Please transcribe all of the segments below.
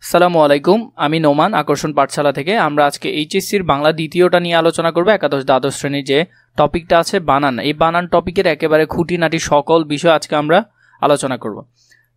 আসসালামু আলাইকুম, আমি নোমান আকর্ষণ পাঠশালা থেকে। আমরা আজকে এইচএসসির বাংলা দ্বিতীয়টা নিয়ে আলোচনা করব। একাদশ দ্বাদশ শ্রেণীর যে টপিকটা আছে বানান, এই বানান টপিকের একেবারে খুঁটিনাটি সকল বিষয় আজকে আমরা আলোচনা করব।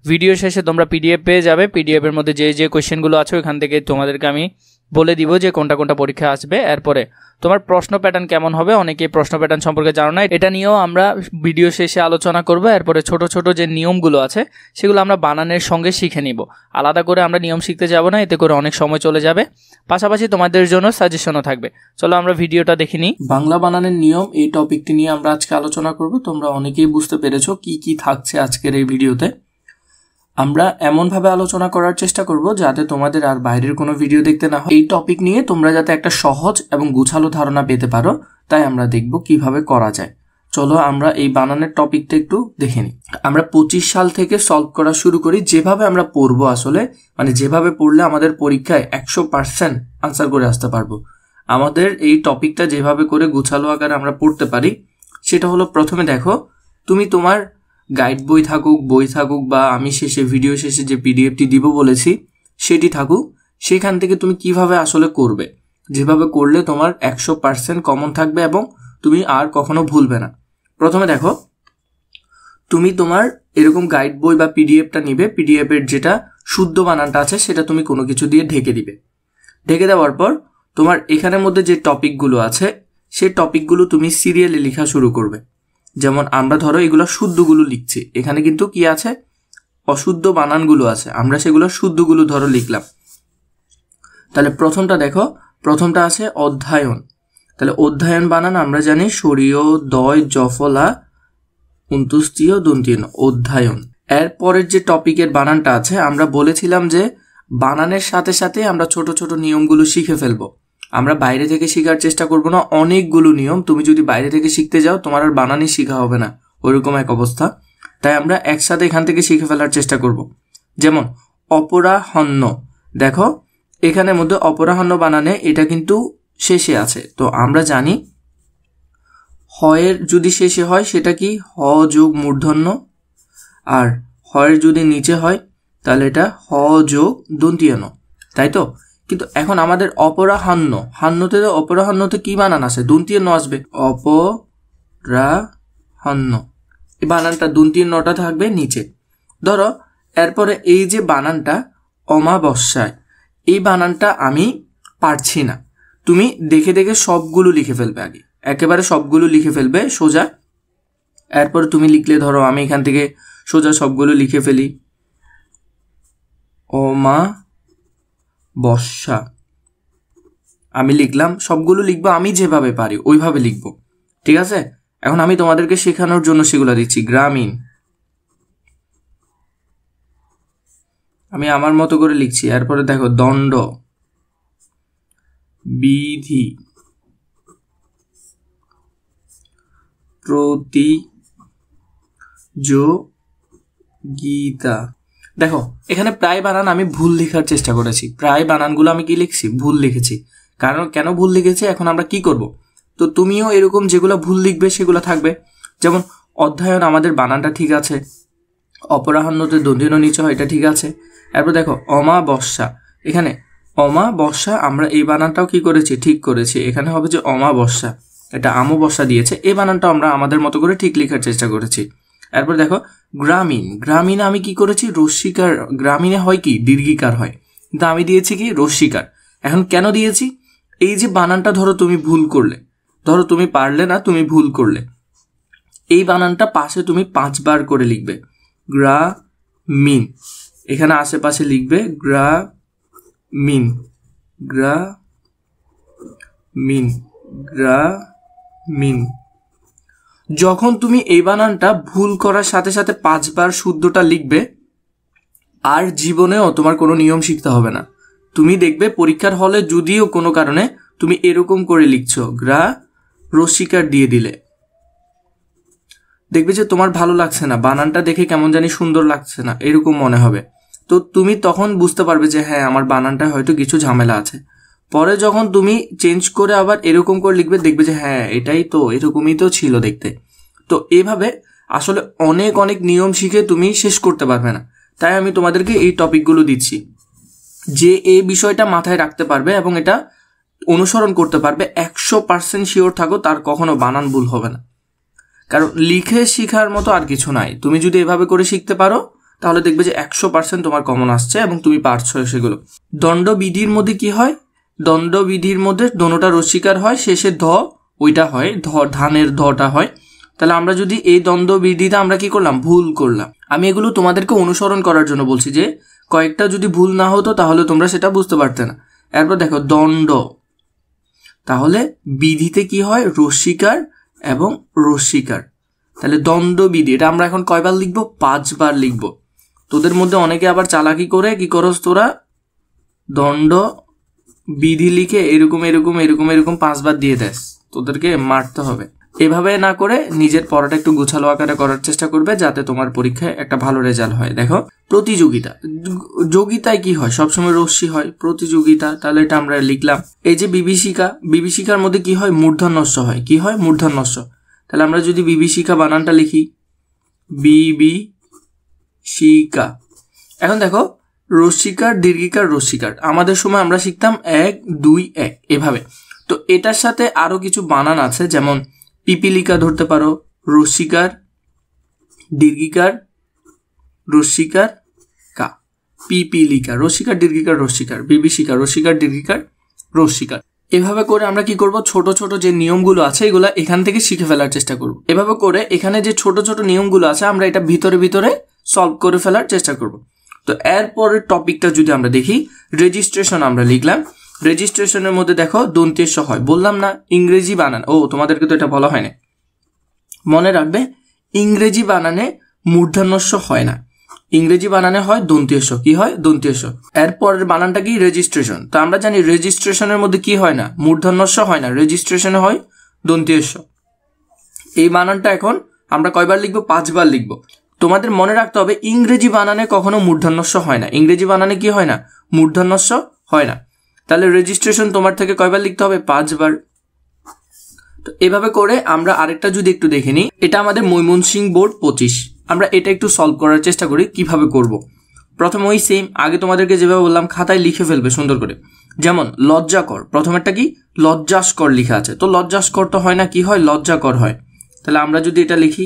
ভিডিও শেষে তোমরা পিডিএফ পেয়ে যাবে। পিডিএফের মধ্যে যে যে কোয়েশ্চেনগুলো আছে ওইখান থেকে তোমাদেরকে আমি বলে দিব যে কোনটা কোনটা পরীক্ষা আসবে। এরপরে তোমার প্রশ্ন প্যাটার্ন কেমন হবে, অনেকেই প্রশ্ন প্যাটার্ন সম্পর্কে জানো না, এটা নিয়েও আমরা ভিডিও শেষে আলোচনা করব। এরপরে ছোট ছোট যে নিয়মগুলো আছে সেগুলো আমরা বানানের সঙ্গে শিখে নিব। আলাদা করে আমরা নিয়ম শিখতে যাব না, এতে করে অনেক সময় চলে যাবে। পাশাপাশি তোমাদের জন্য সাজেশনও থাকবে। চলো আমরা ভিডিওটা দেখে নিই। বাংলা বানানের নিয়ম এই টপিকটি নিয়ে আমরা আজকে আলোচনা করব। তোমরা অনেকেই বুঝতে পেরেছো কি কি থাকছে আজকের এই ভিডিওতে। আমরা এমনভাবে আলোচনা করার চেষ্টা করব যাতে তোমাদের আর বাইরের কোনো ভিডিও দেখতে না হয়। এই টপিক নিয়ে তোমরা যাতে একটা সহজ এবং গুছালো ধারণা পেতে পারো, তাই আমরা দেখব কিভাবে করা যায়। চলো আমরা এই বানানের টপিকটা একটু দেখে নিই। আমরা 25 সাল থেকে সলভ করা শুরু করি। যেভাবে আমরা পড়বো, আসলে মানে যেভাবে পড়লে আমাদের পরীক্ষায় 100% আনসার করে আসতে পারবো, আমাদের এই টপিকটা যেভাবে করে গুছালো আকারে আমরা পড়তে পারি, সেটা হলো প্রথমে দেখো, তুমি তোমার গাইড বই থাকুক বা আমি ভিডিও শেষে যে পিডিএফটি দিব বলেছি সেটি থাকুক, সেখান থেকে তুমি কিভাবে আসলে করবে, যেভাবে করলে তোমার 100% কমন থাকবে এবং তুমি আর কখনো ভুলবে না। প্রথমে দেখো, তুমি তোমার এরকম গাইড বই বা পিডিএফটা নিবে। পিডিএফের যেটা শুদ্ধ বানানটা আছে সেটা তুমি কোনো কিছু দিয়ে ঢেকে দিবে। ঢেকে দেওয়ার পর তোমার এখানের মধ্যে যে টপিকগুলো আছে সেই টপিকগুলো তুমি সিরিয়ালে লেখা শুরু করবে। যেমন আমরা ধরো এগুলো শুদ্ধগুলো লিখছি, এখানে কিন্তু কি আছে, অশুদ্ধ বানানগুলো আছে, আমরা সেগুলো শুদ্ধগুলো ধরো লিখলাম। তাহলে প্রথমটা দেখো, প্রথমটা আছে অধ্যায়ন। তাহলে অধ্যায়ন বানান আমরা জানি সরিয় দয় জফলা উন্তুস্তীয় দন্তীয় অধ্যায়ন। এরপরের যে টপিকের বানানটা আছে, আমরা বলেছিলাম যে বানানের সাথে সাথে আমরা ছোট ছোট নিয়মগুলো শিখে ফেলবো। আমরা বাইরে থেকে শেখার চেষ্টা করব না, অনেকগুলো নিয়ম। তুমি যদি বাইরে থেকে শিখতে যাও তোমার আর বানানই শেখা হবে না, ওইরকম এক অবস্থা। তাই আমরা একসাথে এখান থেকে শিখে ফেলার চেষ্টা করব। যেমন অপরাহ্ন, দেখো এখানের মধ্যে অপরাহ্ন বানানে এটা কিন্তু শেষে আছে। তো আমরা জানি হয়ের যদি শেষে হয় সেটা কি হ যোগ মূর্ধন্য, আর হয়ের যদি নিচে হয় তাহলে এটা হ যোগ দন্তীয় ন, তাই তো? কিন্তু এখন আমাদের অপরাহ্নতে কি বানান আছে? দন্তীয় ন আসবে, অপরাহ্ন। এই বানানটা দন্তীয় নটা থাকবে নিচে। ধরো এরপরে এই যে বানানটা অমাবস্যায়, এই বানানটা আমি পারছি না, তুমি দেখে দেখে সবগুলো লিখে ফেলবে। আগে একেবারে সবগুলো লিখে ফেলবে সোজা। এরপরে তুমি লিখলে, ধরো আমি এখান থেকে সোজা সবগুলো লিখে ফেলি, অমাবস্যা আমি লিখলাম। সবগুলো লিখবো আমি যেভাবে পারি ওইভাবে লিখবো, ঠিক আছে? এখন আমি তোমাদেরকে শেখানোর জন্য সেগুলো দিচ্ছি। গ্রামীণ আমি আমার মতো করে লিখছি। এরপরে দেখো দণ্ড, বিধি, প্রতিযোগিতা। দেখো এখানে প্রায় বানান আমি ভুল লেখার চেষ্টা করেছি। প্রায় বানানগুলো আমি কি লিখছি? ভুল লিখেছি। কারণ কেন ভুল লিখেছি এখন আমরা কি করব? তো তুমিও এরকম যেগুলো ভুল লিখবে সেগুলো থাকবে। যেমন অধ্যায়ন আমাদের বানানটা ঠিক আছে, অপরাহ্নতে দন্তীয় নিচে হয়, এটা ঠিক আছে। এরপর দেখো অমাবস্যা, এখানে অমাবস্যা আমরা এই বানানটাও কি করেছি? ঠিক করেছি। এখানে হবে যে অমাবস্যা, এটা আমবস্যা দিয়েছে, এই বানানটা আমরা আমাদের মতো করে ঠিক লেখার চেষ্টা করেছি। এরপর দেখো গ্রামীণে আমি কি করেছি? রস্যিকার। গ্রামীণে হয় কি? দীর্ঘিকার হয়, কিন্তু আমি দিয়েছি কি? রস্যিকার। এখন কেন দিয়েছি? এই যে বানানটা ধরো তুমি ভুল করলে, ধরো তুমি পারলে না, তুমি ভুল করলে, এই বানানটা পাশে তুমি 5 বার করে লিখবে। গ্রামীণ, এখানে আশেপাশে লিখবে গ্রামীণ, গ্রামীণ। যখন তুমি এই বানানটা ভুল করার সাথে সাথে 5 বার শুদ্ধটা লিখবে, আর জীবনেও তোমার কোনো নিয়ম শিখতে হবে না। তুমি দেখবে পরীক্ষার হলে যদিও কোনো কারণে তুমি এরকম করে লিখছো, রস্যিকার দিয়ে দিলে, দেখবে যে তোমার ভালো লাগছে না, বানানটা দেখে কেমন জানি সুন্দর লাগছে না, এরকম মনে হবে। তো তুমি তখন বুঝতে পারবে যে হ্যাঁ আমার বানানটা হয়তো কিছু ঝামেলা আছে। পরে যখন তুমি চেঞ্জ করে আবার এরকম করে লিখবে, দেখবে যে হ্যাঁ এটাই তো, এরকমই তো ছিল দেখতে। তো এভাবে আসলে অনেক অনেক নিয়ম শিখে তুমি শেষ করতে পারবে না। তাই আমি তোমাদেরকে এই টপিকগুলো দিচ্ছি। যে এই বিষয়টা মাথায় রাখতে পারবে এবং এটা অনুসরণ করতে পারবে 100% শিওর থাকো তার কখনো বানান ভুল হবে না। কারণ লিখে শেখার মতো আর কিছু নাই। তুমি যদি এভাবে করে শিখতে পারো তাহলে দেখবে যে 100% তোমার কমন আসছে এবং তুমি পারছো সেগুলো। দণ্ডবিধির মধ্যে কি হয়? দণ্ডবিধির মধ্যে দোনোটা রস্বীকার হয়, শেষে ধ ওইটা হয়, ধানের ধটা হয়। তাহলে আমরা যদি এই দ্বন্দ্ববিধিটা আমরা কি করলাম? ভুল করলাম। আমি এগুলো তোমাদেরকে অনুসরণ করার জন্য বলছি, যে কয়েকটা যদি ভুল না হতো তাহলে তোমরা সেটা বুঝতে পারতে না। এরপর দেখো দণ্ড, তাহলে বিধিতে কি হয়? রস্বীকার এবং রস্বীকার। তাহলে দণ্ডবিধি এটা আমরা এখন কয়বার লিখবো? 5 বার লিখবো। তোদের মধ্যে অনেকে আবার চালাকি করে কি করস তোরা, দণ্ড বিধি লিখে এরকম এরকম এরকম এরকম 5 বার দিয়ে দেস, তোদেরকে মারতে হবে। এভাবে না করে নিজের পড়াটা একটু গোছালো আকারে করার চেষ্টা করবে, যাতে তোমার পরীক্ষায় একটা ভালো রেজাল্ট হয়। দেখো প্রতিযোগিতা, যোগিতায় কি হয়? সবসময় রস্যি হয়। প্রতিযোগিতা, তাহলে এটা আমরা লিখলাম। এই যে বিভীষিকা, বিভীষিকার মধ্যে কি হয়? মূর্ধন্যস্য হয়। কি হয়? মূর্ধন্যস্য। তাহলে আমরা যদি বিভীষিকা বানানটা লিখি বিভীষিকা। এখন দেখো রস্বীকার দীর্ঘিকার রস্বীকার, আমাদের সময় আমরা শিখতাম 1 2 1 এভাবে। তো এটার সাথে আরো কিছু বানান আছে, যেমন পিপিলিকা ধরতে পারো, রস্বীকার দীর্ঘিকার রস্বীকার কা, পিপিলিকা রস্বীকার দীর্ঘিকার রস্বীকার, বিভীষিকা রস্বীকার দীর্ঘিকার রস্বীকার। এভাবে করে আমরা কি করব? ছোট ছোট যে নিয়মগুলো আছে এগুলো এখান থেকে শিখে ফেলার চেষ্টা করব। এভাবে করে এখানে যে ছোট ছোট নিয়মগুলো আছে আমরা এটা ভিতরে ভিতরে সলভ করে ফেলার চেষ্টা করব। তো এরপরের টপিকটা যদি আমরা দেখি, রেজিস্ট্রেশন আমরা লিখলাম। রেজিস্ট্রেশনের মধ্যে দেখো দন্তেশ্ব হয়, বললাম না? ইংরেজি বানান, তোমাদেরকে তো এটা বলা হয় না, মনে রাখবে ইংরেজি বানানে মূর্ধন্যস্য হয় না, ইংরেজি বানানে হয় দন্তেশ্ব। কি হয়? দন্তেশ্ব। এরপরের বানানটা কি? রেজিস্ট্রেশন। তো আমরা জানি রেজিস্ট্রেশনের মধ্যে কি হয় না? মূর্ধন্যস্য হয় না, রেজিস্ট্রেশনে হয় দন্তেশ্ব। এই বানানটা এখন আমরা কয়বার লিখবো? 5 বার লিখবো। তোমাদের মনে রাখতে হবে ইংরেজি বানানে কখনো মূর্ধন্যস্য হয় না। ইংরেজি বানানে কি হয় না? মূর্ধন্যস্য হয় না। তাহলে রেজিস্ট্রেশন তোমার থেকে কয়বার লিখতে হবে? 5 বার। তো এভাবে করে আমরা আরেকটা যদি একটু দেখে নিই, এটা আমাদের ময়মনসিংহ বোর্ড 25। আমরা এটা একটু সলভ করার চেষ্টা করি কিভাবে করব। প্রথমে ওই সেম আগে তোমাদেরকে যেভাবে বললাম খাতায় লিখে ফেলবে সুন্দর করে। যেমন লজ্জাকর, প্রথমেরটা কি? লজ্জাস্কর লিখা আছে, তো লজ্জাস্কর তো হয় না, কি হয়? লজ্জাকর হয়। তাহলে আমরা যদি এটা লিখি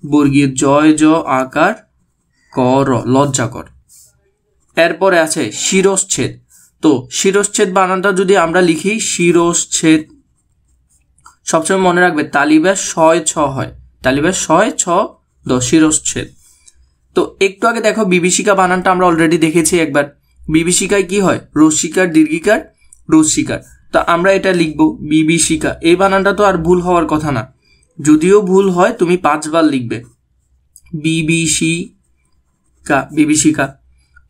বর্গীয় জয় জ আকার কর, লজ্জাকর। এরপরে আছে শিরশ্ছেদ। তো শিরশ্ছেদ বানানটা যদি আমরা লিখি শিরশ্ছেদ, সবসময় মনে রাখবে তালিবাস 6 হয়, তালিবাস 6 শিরশ্ছেদ। তো একটু আগে দেখো বিভীষিকা বানানটা আমরা অলরেডি দেখেছি একবার। বিভীষিকায় কি হয়? রস্বীকার দীর্ঘিকার রস্বীকার। তো আমরা এটা লিখবো বিভীষিকা। এই বানানটা তো আর ভুল হওয়ার কথা না, যদিও ভুল হয় তুমি 5 বার লিখবে বিভীষিকা বিভীষিকা।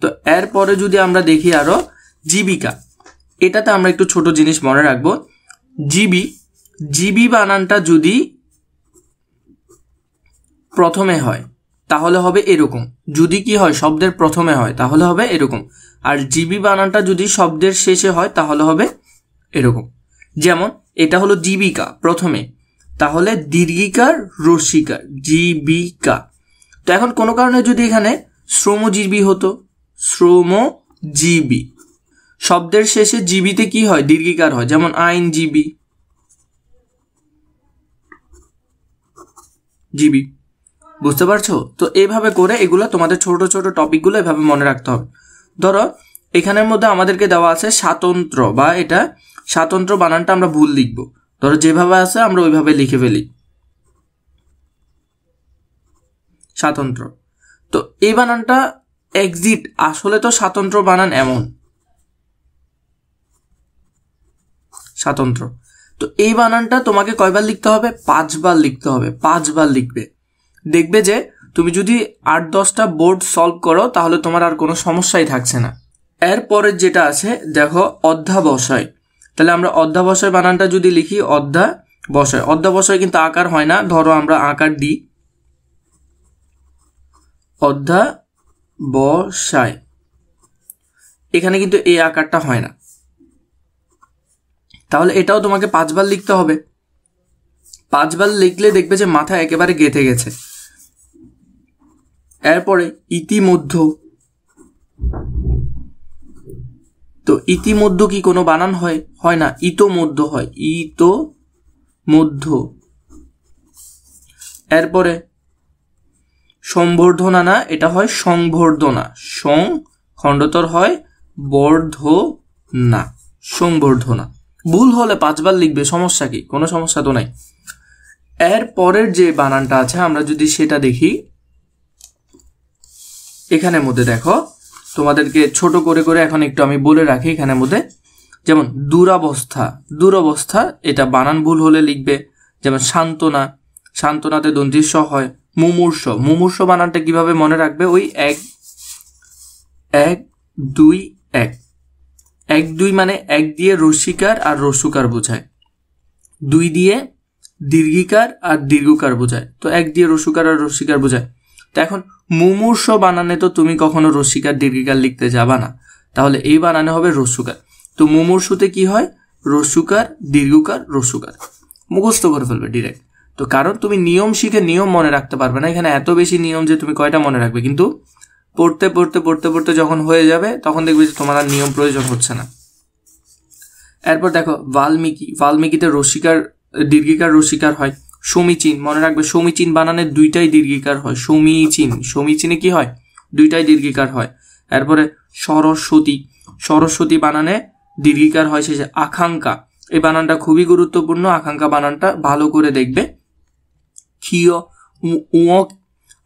তো এরপরে যদি আমরা দেখি আরো জীবিকা, এটাতে আমরা একটু ছোট জিনিস মনে রাখবো। জিবি বানানটা যদি প্রথমে হয় তাহলে হবে এরকম, যদি কি হয়? শব্দের প্রথমে হয় তাহলে হবে এরকম। আর জিবি বানানটা যদি শব্দের শেষে হয় তাহলে হবে এরকম। যেমন এটা হলো জীবিকা প্রথমে, তাহলে দীর্ঘিকার রস্বীকার জীবিকা। তো এখন কোনো কারণে যদি এখানে শ্রমজীবী হতো, শ্রমজীবী, শব্দের শেষে জীবিতে কি হয়? দীর্ঘিকার হয়, যেমন আইনজীবী জীবী। বুঝতে পারছো? তো এইভাবে করে এগুলো তোমাদের ছোট ছোট টপিকগুলো এভাবে মনে রাখতে হবে। ধরো এখানের মধ্যে আমাদেরকে দেওয়া আছে স্বাতন্ত্র, বা এটা স্বাতন্ত্র বানানটা আমরা ভুল লিখব। ধরো যেভাবে আছে আমরা ওইভাবে লিখে ফেলি স্বাতন্ত্র। তো এই বানানটা এক্সিট, আসলে তো স্বাতন্ত্র বানান এমন স্বাতন্ত্র। তো এই বানানটা তোমাকে কয়বার লিখতে হবে? 5 বার লিখতে হবে। 5 বার লিখবে, দেখবে যে তুমি যদি 8-10টা বোর্ড সলভ করো তাহলে তোমার আর কোনো সমস্যাই থাকছে না। এরপরের যেটা আছে দেখো অধ্যাবসায়। তাহলে আমরা অধ্যাবসায় বানানটা যদি লিখি অধ্যাবসায়, অধ্যাবসায় কিন্তু আকার হয় না, ধরো আমরা আকার দিই অধ্যাবসায়, এখানে কিন্তু এই আকারটা হয় না, তাহলে এটাও তোমাকে 5 বার লিখতে হবে। 5 বার লিখলে দেখবে যে মাথা একেবারে গেঁথে গেছে। এরপরে ইতিমধ্যে, তো ইতিমধ্য কি কোনো বানান হয়? হয় না, ইতোমধ্য হয়, ইতোমধ্য। এরপরে সম্বর্ধনা না, এটা হয় সংবর্ধনা। সং খণ্ডতর হয় বর্ধনা, সংবর্ধনা। ভুল হলে 5 বার লিখবে, সমস্যা কি? কোনো সমস্যা তো নাই। এর পরের যে বানানটা আছে আমরা যদি সেটা দেখি, এখানের মধ্যে দেখো, তোমাদেরকে ছোট করে করে এখন একটু আমি বলে রাখি। এখানের মধ্যে যেমন দুরাবস্থা, দুরবস্থা, এটা বানান ভুল হলে লিখবে। যেমন সান্ত্বনা, সান্ত্বনাতে দন্ত্য স হয়। মুমূর্ষ, মুমূর্ষ বানানটা কিভাবে মনে রাখবে? ওই 1 2 1, 1 2 মানে 1 দিয়ে রস্যিকার আর রস্যকার বোঝায়, 2 দিয়ে দীর্ঘিকার আর দীর্ঘকার বোঝায়। তো 1 দিয়ে রস্যকার আর রস্যিকার বোঝায়। তো এখন মুমূর্ষ বানানে তো তুমি কখনো রস্যিকার দীর্ঘিকার লিখতে যাবা না, তাহলে এই বানানে হবে রস্যকার। তো মুমূর্ষুতে কি হয়? রস্যকার দীর্ঘকার রস্যকার। মুখস্থ করে ফেলবে ডিরেক্ট। তো কারণ তুমি নিয়ম শিখে নিয়ম মনে রাখতে পারবে না, এখানে এত বেশি নিয়ম যে তুমি কয়টা মনে রাখবে। কিন্তু পড়তে পড়তে পড়তে পড়তে যখন হয়ে যাবে তখন দেখবে যে তোমার আর নিয়ম প্রয়োজন হচ্ছে না। এরপর দেখো বাল্মীকি, বাল্মীকিতে রস্যিকার দীর্ঘিকার রস্যিকার হয়। সমীচীন, মনে রাখবে সমীচীন বানানে 2টাই দীর্ঘিকার হয়। সমীচীন, সমীচীনে কি হয়? 2টাই দীর্ঘিকার হয়। এরপরে সরস্বতী, সরস্বতী বানানে দীর্ঘিকার হয় শেষে। আকাঙ্ক্ষা, এই বানানটা খুবই গুরুত্বপূর্ণ, আকাঙ্ক্ষা বানানটা ভালো করে দেখবে। ক্ষীয়,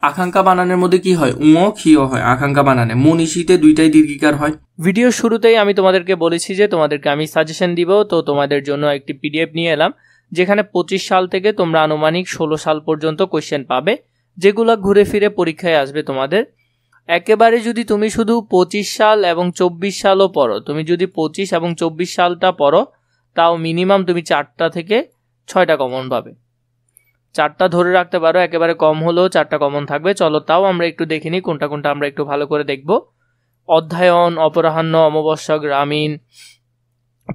আকাঙ্ক্ষা বানানের মধ্যে কি হয়? ক্ষীয় হয় আকাঙ্ক্ষা বানানে। মনীষীতে 2টাই দীর্ঘিকার হয়। ভিডিওর শুরুতেই আমি তোমাদেরকে বলেছি যে তোমাদেরকে আমি সাজেশন দিব, তো তোমাদের জন্য একটি পিডিএফ নিয়ে এলাম যেখানে 25 সাল থেকে তোমরা আনুমানিক 16 সাল পর্যন্ত কোয়েশ্চেন পাবে, যেগুলো ঘুরে ফিরে পরীক্ষায় আসবে তোমাদের। একেবারে যদি তুমি শুধু 25 সাল এবং 24 সালও পড়ো, তুমি যদি 25 এবং 24 সালটা পড়ো, তাও মিনিমাম তুমি 4টা থেকে 6টা কমন পাবে। 4টা ধরে রাখতে পারো, একেবারে কম হলেও 4টা কমন থাকবে। চলো তাও আমরা একটু দেখে নিই কোনটা কোনটা আমরা একটু ভালো করে দেখব। অধ্যয়ন, অপরাহ্ন, অমাবস্যা, গ্রামীণ,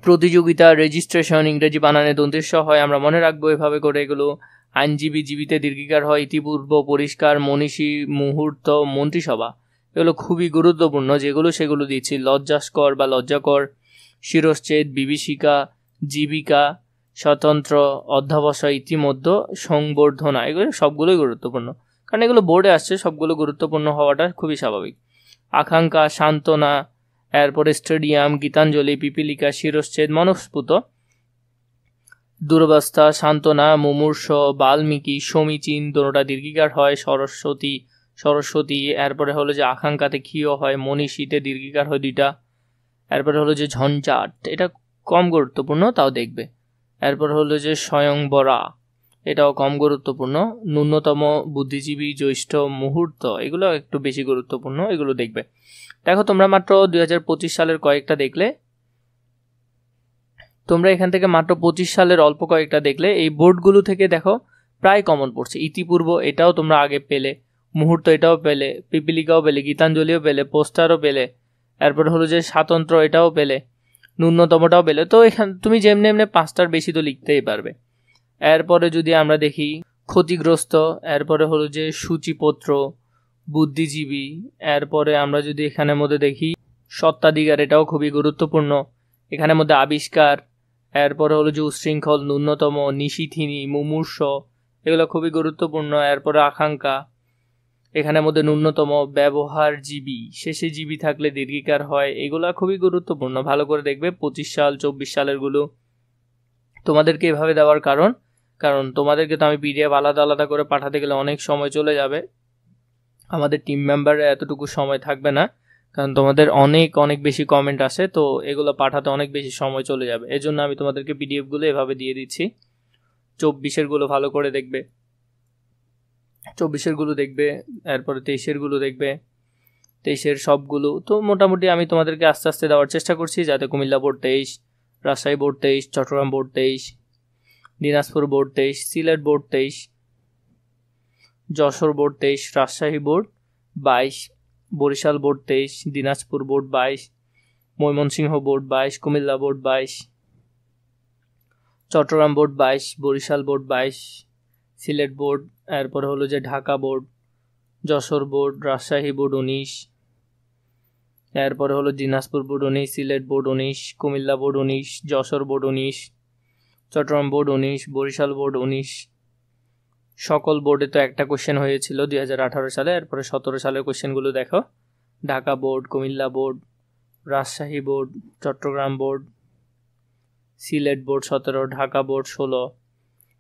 প্রতিযোগিতা, রেজিস্ট্রেশন, ইংরেজি বানানে দন্তেশ্ব হয়, আমরা মনে রাখবো এভাবে করে এগুলো। আইনজীবী, জীবিতে দীর্ঘিকার হয়। ইতিপূর্ব, পরিষ্কার, মনীষী, মুহূর্ত, মন্ত্রিসভা, এগুলো খুবই গুরুত্বপূর্ণ যেগুলো সেগুলো দিচ্ছি। লজ্জাস্কর বা লজ্জাকর, শিরশ্ছেদ, বিভীষিকা, জীবিকা, স্বতন্ত্র, অধ্যাবসায়, ইতিমধ্যে, সংবর্ধনা, এগুলো সবগুলোই গুরুত্বপূর্ণ, কারণ এগুলো বোর্ডে আসছে, সবগুলো গুরুত্বপূর্ণ হওয়াটা খুবই স্বাভাবিক। আকাঙ্ক্ষা, সান্ত্বনা, এরপরে স্টেডিয়াম, গীতাঞ্জলি, পিপিলিকা, শিরশ্ছেদ, মনস্ফুত, দুরবস্থা, সান্ত্বনা, মুমূর্ষ, বাল্মীকি, সমীচীন, দুটোটা দীর্ঘিকার হয়। সরস্বতী, সরস্বতী, এরপরে হলো যে আকাঙ্ক্ষাতে ক্ষীয় হয়। মনীষীতে দীর্ঘিকার হয় 2টা। এরপরে হলো যে ঝঞ্ঝাট, এটা কম গুরুত্বপূর্ণ, তাও দেখবে। এরপর হলো যে স্বয়ংবরা, এটাও কম গুরুত্বপূর্ণ। ন্যূনতম, বুদ্ধিজীবী, জ্যৈষ্ঠ, মুহূর্ত, এগুলো একটু বেশি গুরুত্বপূর্ণ, এগুলো দেখবে। দেখো তোমরা মাত্র 2025 সালের কয়েকটা দেখলে, তোমরা এখান থেকে মাত্র 25 সালের অল্প কয়েকটা দেখলে, এই বোর্ডগুলো থেকে দেখো প্রায় কমন পড়ছে। ইতিপূর্ব, এটাও তোমরা আগে পেলে। মুহূর্ত, এটাও পেলে। পিপিলিকাও পেলে। গীতাঞ্জলিও পেলে। পোস্টারও পেলে। এরপর হলো যে স্বাতন্ত্র, এটাও পেলে। ন্যূনতমটাও পেলে। তো এখান তুমি যেমনি এমনি 5টার বেশি তো লিখতেই পারবে। এরপরে যদি আমরা দেখি ক্ষতিগ্রস্ত, এরপরে হলো যে সূচিপত্র, বুদ্ধিজীবী, এরপরে আমরা যদি এখানের মধ্যে দেখি সত্ত্বাধিকার, এটাও খুবই গুরুত্বপূর্ণ। এখানের মধ্যে আবিষ্কার, এরপরে হলো যে উচ্ছৃঙ্খল, ন্যূনতম, নিশীথিনী, মুমূর্ষ, এগুলো খুবই গুরুত্বপূর্ণ। এরপরে আকাঙ্ক্ষা, এখানের মধ্যে ন্যূনতম, ব্যবহারজীবী, শেষে জীবী থাকলে দীর্ঘিকার হয়, এগুলো খুবই গুরুত্বপূর্ণ, ভালো করে দেখবে। 25 সাল 24 সালের গুলো তোমাদেরকে এভাবে দেওয়ার কারণ তোমাদেরকে তো আমি পিডিএফ আলাদা আলাদা করে পাঠাতে গেলে অনেক সময় চলে যাবে, আমাদের টিম মেম্বারের এতটুকু সময় থাকবে না, কারণ তোমাদের অনেক অনেক বেশি কমেন্ট আসে, তো এগুলো পাঠাতে অনেক বেশি সময় চলে যাবে। এজন্য আমি তোমাদেরকে পিডিএফগুলো এভাবে দিয়ে দিচ্ছি। 24-এর গুলো ভালো করে দেখবে, 24-এর গুলো দেখবে, এরপরে 23-এর গুলো দেখবে, 23-এর সবগুলো। তো মোটামুটি আমি তোমাদেরকে আস্তে আস্তে দেওয়ার চেষ্টা করছি, যাতে Comilla board 23, Rajshahi board 23, Chittagong board 23, Dinajpur board 23, Sylhet board 23, Jessore board 23, Rajshahi board 22, Barisal board 23, Dinajpur board 22, Mymensingh board 22, Comilla board 22, Chittagong board 22, Barisal board 22, Sylhet board, এরপরে হলো যে Dhaka board, Jessore board, Rajshahi board 19, এরপরে হলো Dinajpur board 19, Sylhet board 19, Comilla board 19, Jessore board 19, Chittagong board 19, Barisal board 19। সকল বোর্ডে তো একটা কোশ্চেন হয়েছিল 2018 সালে। এরপরে 17 সালের কোশ্চেনগুলো দেখো, Dhaka board, Comilla board, Rajshahi board, Chattogram board, Sylhet board 17, Dhaka board 16,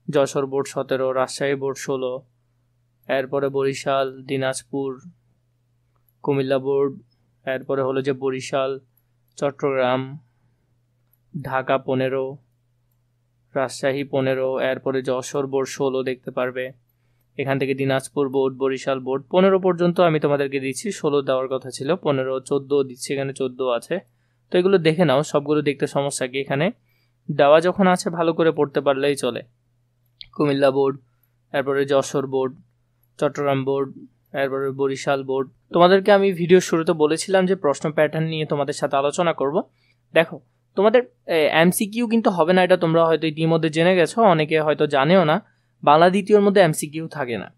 Jashore board 17, Rajshahi board 16, এরপরে বরিশাল, দিনাজপুর, কুমিল্লা বোর্ড, এরপরে হলো যে বরিশাল, চট্টগ্রাম, ঢাকা 15, রাজশাহী 15, এরপরে যশোর বোর্ড 16 দেখতে পারবে। এখান থেকে দিনাজপুর বোর্ড, বরিশাল বোর্ড 15 পর্যন্ত আমি তোমাদেরকে দিচ্ছি, 16 দেওয়ার কথা ছিল, 15, 14 দিচ্ছি, এখানে 14 আছে। তো এগুলো দেখে নাও, সবগুলো দেখতে সমস্যা কি, এখানে দেওয়া যখন আছে ভালো করে পড়তে পারলেই চলে। কুমিল্লা বোর্ড, এরপরে যশোর বোর্ড, চট্টগ্রাম বোর্ড, এরপরে বরিশাল বোর্ড। তোমাদেরকে আমি ভিডিও শুরুতে বলেছিলাম যে প্রশ্ন প্যাটার্ন নিয়ে তোমাদের সাথে আলোচনা করব। দেখো, তোমাদের এমসিকিউ কিন্তু হবে না, এটা তোমরা হয়তো ইতিমধ্যে জেনে গেছো, অনেকে হয়তো জানেও না। বাংলা দ্বিতীয়র মধ্যে এমসিকিউ থাকে না।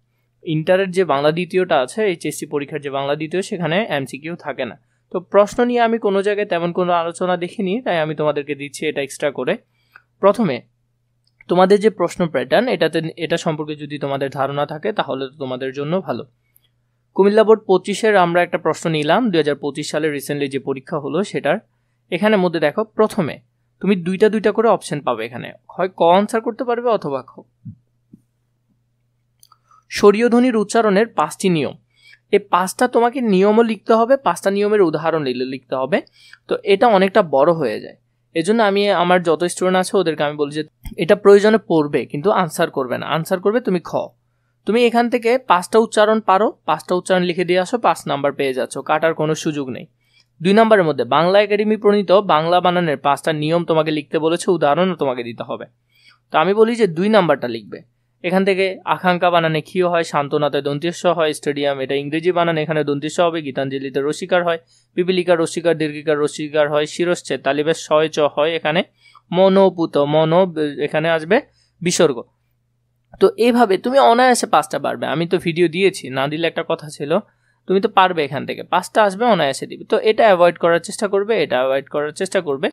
ইন্টারের যে বাংলা দ্বিতীয়টা আছে, এইচএসসি পরীক্ষার যে বাংলা দ্বিতীয়, সেখানে এমসিকিউ থাকে না। তো প্রশ্ন নিয়ে আমি কোনো জায়গায় তেমন কোনো আলোচনা দেখিনি, তাই আমি তোমাদেরকে দিচ্ছি এটা এক্সট্রা করে। প্রথমে তোমাদের যে প্রশ্ন প্যাটার্ন, এটা সম্পর্কে যদি তোমাদের ধারণা থাকে তাহলে তো তোমাদের জন্য ভালো। কুমিল্লা বোর্ড 25-এর আমরা একটা প্রশ্ন নিলাম, 2025 সালে রিসেন্টলি যে পরীক্ষা হলো সেটার। এখানে মধ্যে দেখো, প্রথমে তুমি দুইটা করে অপশন পাবে, এখানে হয় ক আনসার করতে পারবে অথবা খ। স্বরীয় ধ্বনির উচ্চারণের 5টি নিয়ম, এই 5টা তোমাকে নিয়মও লিখতে হবে, 5টা নিয়মের উদাহরণ লিখতে হবে। তো এটা অনেকটা বড় হয়ে যায়, এজন্য আমি আমার যত স্টুডেন্ট আছে ওদেরকে আমি বলি যে এটা প্রয়োজনে পড়বে কিন্তু আনসার করবে না, আনসার করবে তুমি খ। তুমি এখান থেকে 5টা উচ্চারণ পারো, 5টা উচ্চারণ লিখে দিয়ে আসো, 5 নাম্বার পেয়ে যাচ্ছ, কাটার কোনো সুযোগ নেই। 2 নম্বরের মধ্যে বাংলা একাডেমি প্রণীত বাংলা বানানের 5টা নিয়ম তোমাকে লিখতে বলেছে, উদাহরণও তোমাকে দিতে হবে। তো আমি বলি যে 2 নাম্বারটা লিখবে। এখান থেকে আকাঙ্ক্ষা বানানে ক্ষীয় হয়, সান্ত্বনাতে দন্ত্যস্ব হয়, স্টেডিয়াম এটা ইংরেজি বানান, এখানে দন্ত্যস্ব হবে, গীতাঞ্জলিতে রসিকার হয়, পিপিলিকা রসিকার, দীর্ঘিকার রসিকার হয়, শিরশ্চেদ তালিবের শয় চ হয়, এখানে মনোপুত এখানে আসবে বিসর্গ। তো এইভাবে তুমি অনায়াসে 5টা পারবে। আমি তো ভিডিও দিয়েছি, না দিলে একটা কথা ছিল, তুমি তো পারবে, এখান থেকে 5টা আসবে, অনায়াসে দিবে। তো এটা অ্যাভয়েড করার চেষ্টা করবে, এটা অ্যাভয়েড করার চেষ্টা করবে।